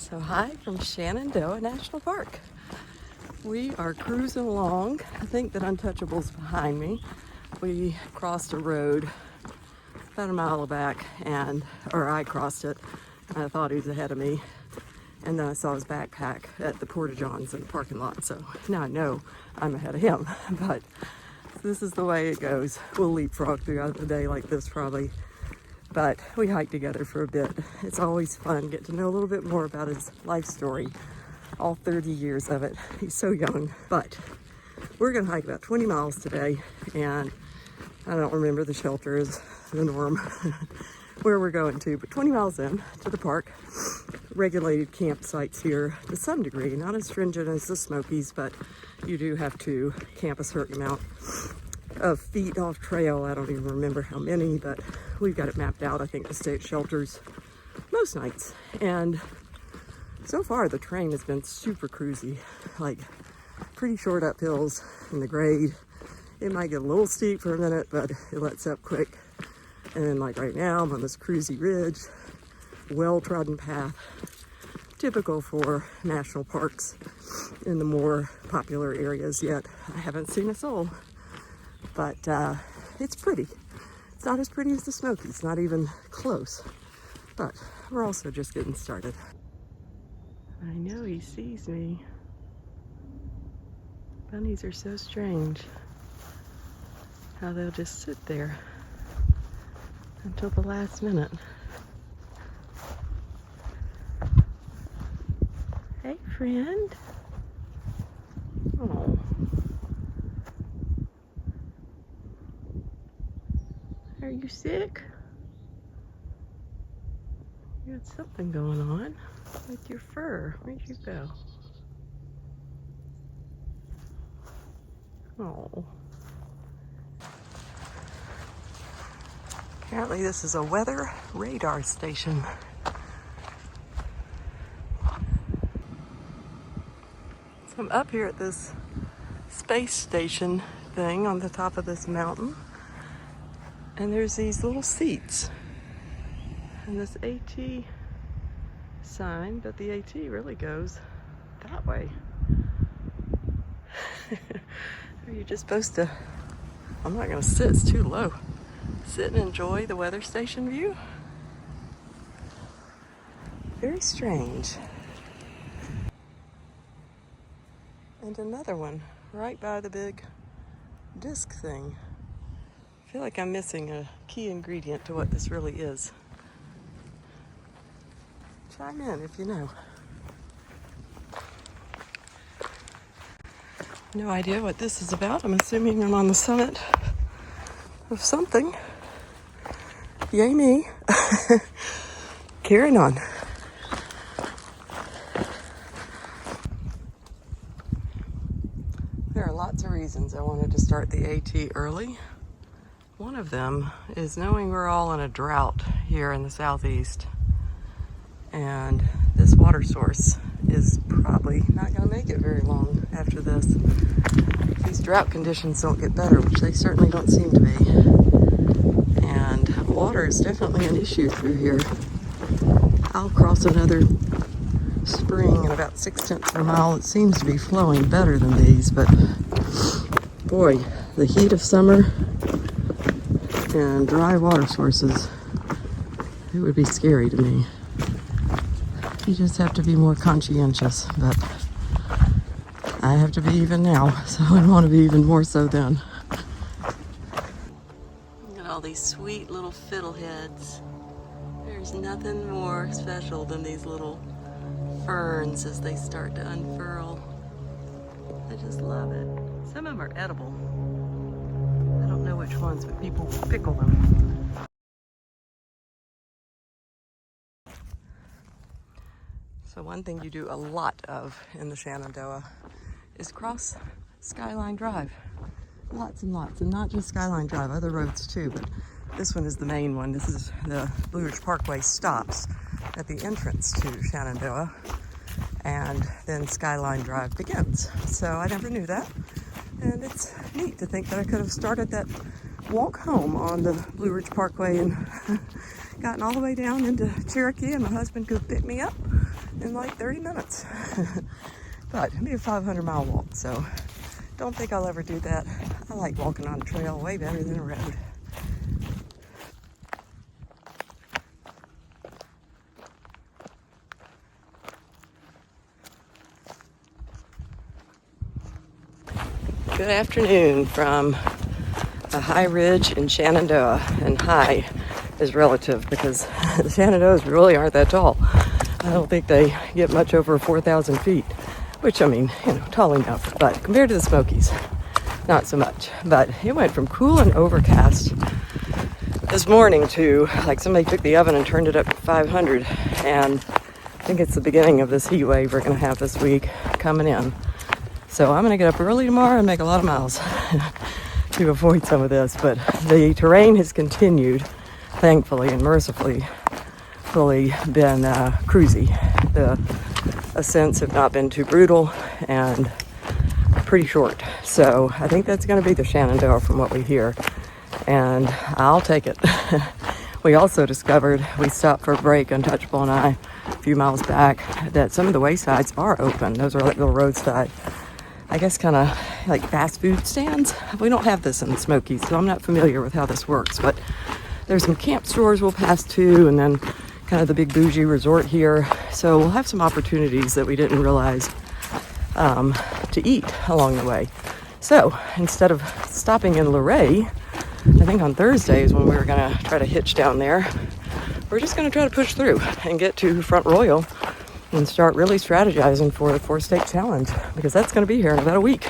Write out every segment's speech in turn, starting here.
So hi from Shenandoah National Park. We are cruising along. I think that Untouchable's behind me. We crossed a road about a mile back, or I crossed it, and I thought he was ahead of me. And then I saw his backpack at the Porta-Johns in the parking lot. So now I know I'm ahead of him, but this is the way it goes. We'll leapfrog throughout the day like this probably. But we hiked together for a bit. It's always fun, get to know a little bit more about his life story, all 30 years of it. He's so young, but we're gonna hike about 20 miles today, and I don't remember the shelter is the norm where we're going to, but 20 miles in to the park. Regulated campsites here to some degree, not as stringent as the Smokies, but you do have to camp a certain amount of feet off trail. I don't even remember how many, but we've got it mapped out, I think, to stay at shelters most nights. And so far the terrain has been super cruisy, like pretty short uphills in the grade. It might get a little steep for a minute, but it lets up quick. And then like right now I'm on this cruisy ridge, well-trodden path, typical for national parks in the more popular areas. Yet I haven't seen a soul, but it's pretty. It's not as pretty as the Smokies, not even close, but we're also just getting started. I know he sees me. Bunnies are so strange, how they'll just sit there until the last minute. Hey, friend. Oh. Are you sick? You got something going on with your fur. Where'd you go? Oh. Apparently this is a weather radar station. So I'm up here at this space station thing on the top of this mountain. And there's these little seats and this AT sign, but the AT really goes that way. Are you just supposed to, I'm not gonna sit, it's too low. Sit and enjoy the weather station view? Very strange. And another one right by the big disc thing. I feel like I'm missing a key ingredient to what this really is. Chime in if you know. No idea what this is about. I'm assuming I'm on the summit of something. Yay me. Carrying on. There are lots of reasons I wanted to start the AT early. One of them is knowing we're all in a drought here in the southeast, and this water source is probably not going to make it very long after this. If these drought conditions don't get better, which they certainly don't seem to be. And water is definitely an issue through here. I'll cross another spring in about 6/10 of a mile. It seems to be flowing better than these, but boy, the heat of summer and dry water sources, it would be scary to me. You just have to be more conscientious, but I have to be even now, so I want to be even more so then. Look at all these sweet little fiddleheads. There's nothing more special than these little ferns as they start to unfurl. I just love it. Some of them are edible. I don't know which ones, but people pickle them. So one thing you do a lot of in the Shenandoah is cross Skyline Drive. Lots and lots, and not just Skyline Drive, other roads too, but this one is the main one. This is the Blue Ridge Parkway stops at the entrance to Shenandoah, and then Skyline Drive begins. So I never knew that, and it's neat to think that I could have started that walk home on the Blue Ridge Parkway and gotten all the way down into Cherokee, and my husband could pick me up in like 30 minutes. But it'll be a 500-mile walk, so don't think I'll ever do that. I like walking on a trail way better than a road. Good afternoon from a high ridge in Shenandoah, and high is relative because the Shenandoahs really aren't that tall. I don't think they get much over 4,000 feet, which, I mean, tall enough, but compared to the Smokies, not so much. But it went from cool and overcast this morning to like somebody took the oven and turned it up to 500, and I think it's the beginning of this heat wave we're going to have this week coming in. So I'm going to get up early tomorrow and make a lot of miles to avoid some of this. But the terrain has continued, thankfully and mercifully, been cruisy. The ascents have not been too brutal and pretty short. So I think that's going to be the Shenandoah from what we hear. And I'll take it. We also discovered, we stopped for a break, Untouchable and I, a few miles back, that some of the waysides are open. Those are like little roadside, I guess, kind of like fast food stands. We don't have this in the Smokies, so I'm not familiar with how this works, but there's some camp stores we'll pass to, and then kind of the big bougie resort here. So we'll have some opportunities that we didn't realize to eat along the way. So instead of stopping in Luray, I think on Thursday is when we were gonna try to hitch down there. We're just gonna try to push through and get to Front Royal and start really strategizing for the 4-state challenge, because that's going to be here in about a week.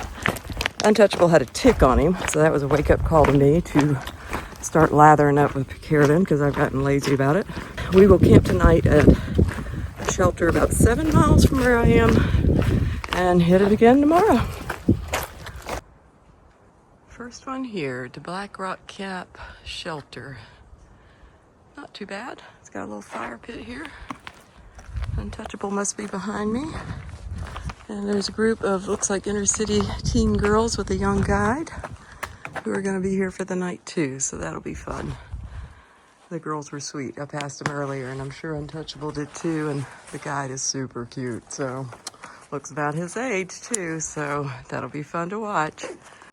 Untouchable had a tick on him, so that was a wake-up call to me to start lathering up with Picaridin, because I've gotten lazy about it. We will camp tonight at a shelter about 7 miles from where I am and hit it again tomorrow. First one here, to Black Rock Camp Shelter. Not too bad. It's got a little fire pit here. Untouchable must be behind me. And there's a group of, looks like inner city teen girls with a young guide who are going to be here for the night too, so that'll be fun. The girls were sweet. I passed them earlier, and I'm sure Untouchable did too, and the guide is super cute, so looks about his age too, so that'll be fun to watch.